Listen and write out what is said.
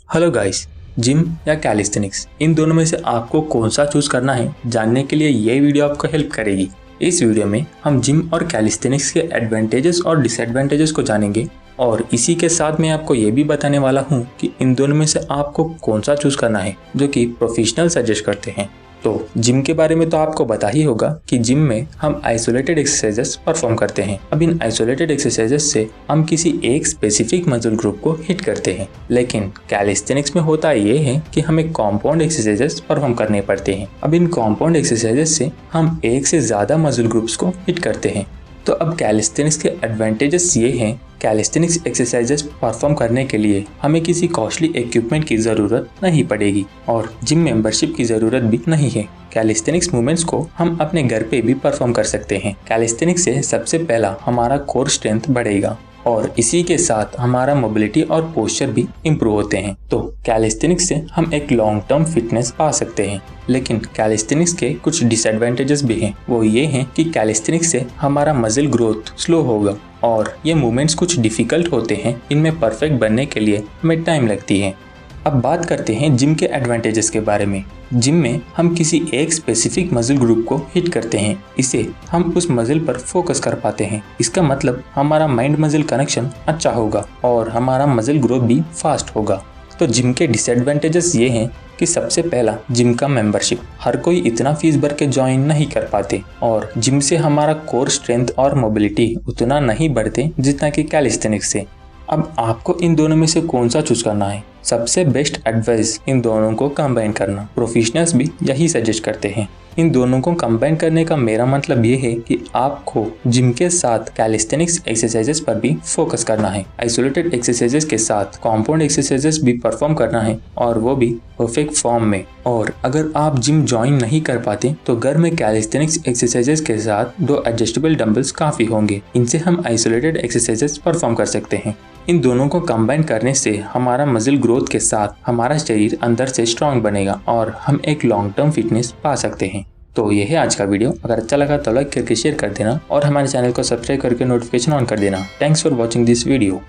Hello guys, gym या calisthenics इन दोनों में से आपको कौन सा चूज करना है जानने के लिए ये वीडियो आपको हेल्प करेगी। इस वीडियो में हम जिम और कैलिस्थेनिक्स के एडवांटेजेस और डिसएडवांटेजेस को जानेंगे और इसी के साथ मैं आपको ये भी बताने वाला हूँ कि इन दोनों में से आपको कौन सा चूज करना है जो कि प्रोफेशनल सजेस्ट करते हैं। तो जिम के बारे में तो आपको पता ही होगा कि जिम में हम आइसोलेटेड एक्सरसाइजेस परफॉर्म करते हैं। अब इन आइसोलेटेड एक्सरसाइजेस से हम किसी एक स्पेसिफिक मसल ग्रुप को हिट करते हैं, लेकिन कैलिस्थेनिक्स में होता ये है कि हमें कॉम्पाउंड एक्सरसाइजेस परफॉर्म करने पड़ते हैं। अब इन कॉम्पाउंड एक्सरसाइजेस से हम एक से ज्यादा मसल ग्रुप्स को हिट करते हैं। तो अब कैलिस्थेनिक्स के एडवांटेजेस ये हैं, कैलिस्थेनिक्स एक्सरसाइजेस परफॉर्म करने के लिए हमें किसी कॉस्टली इक्विपमेंट की ज़रूरत नहीं पड़ेगी और जिम मेंबरशिप की ज़रूरत भी नहीं है। कैलिस्थेनिक्स मूवमेंट्स को हम अपने घर पे भी परफॉर्म कर सकते हैं। कैलिस्थेनिक्स से सबसे पहला हमारा कोर स्ट्रेंथ बढ़ेगा और इसी के साथ हमारा मोबिलिटी और पोस्चर भी इम्प्रूव होते हैं। तो कैलिस्थेनिक्स से हम एक लॉन्ग टर्म फिटनेस पा सकते हैं, लेकिन कैलिस्थेनिक्स के कुछ डिसएडवांटेजेस भी हैं। वो ये हैं कि कैलिस्थेनिक्स से हमारा मसल ग्रोथ स्लो होगा और ये मूवमेंट्स कुछ डिफिकल्ट होते हैं। इनमें परफेक्ट बनने के लिए हमें टाइम लगती है। अब बात करते हैं जिम के एडवांटेजेस के बारे में। जिम में हम किसी एक स्पेसिफिक मसल ग्रुप को हिट करते हैं, इसे हम उस मसल पर फोकस कर पाते हैं। इसका मतलब हमारा माइंड मसल कनेक्शन अच्छा होगा और हमारा मसल ग्रोथ भी फास्ट होगा। तो जिम के डिसएडवांटेजेस ये हैं कि सबसे पहला जिम का मेंबरशिप। हर कोई इतना फीस भर के ज्वाइन नहीं कर पाते और जिम से हमारा कोर स्ट्रेंथ और मोबिलिटी उतना नहीं बढ़ते जितना कि कैलिस्थेनिक्स से। अब आपको इन दोनों में से कौन सा चूज करना है? सबसे बेस्ट एडवाइस इन दोनों को कंबाइन करना। प्रोफेशनल्स भी यही सजेस्ट करते हैं। इन दोनों को कंबाइन करने का मेरा मतलब ये है कि आपको जिम के साथ कैलिस्थेनिक्स एक्सरसाइजेस पर भी फोकस करना है, आइसोलेटेड एक्सरसाइजेस के साथ कॉम्पाउंड एक्सरसाइजेस भी परफॉर्म करना है और वो भी परफेक्ट फॉर्म में। और अगर आप जिम ज्वाइन नहीं कर पाते तो घर में कैलिस्थेनिक्स एक्सरसाइजेस के साथ 2 एडजस्टेबल डंबल्स काफी होंगे। इनसे हम आइसोलेटेड एक्सरसाइजेस परफॉर्म कर सकते हैं। इन दोनों को कंबाइन करने से हमारा मसल ग्रोथ के साथ हमारा शरीर अंदर से स्ट्रांग बनेगा और हम एक लॉन्ग टर्म फिटनेस पा सकते हैं। तो ये है आज का वीडियो। अगर अच्छा लगा तो लाइक करके शेयर कर देना और हमारे चैनल को सब्सक्राइब करके नोटिफिकेशन ऑन कर देना। Thanks for watching this video.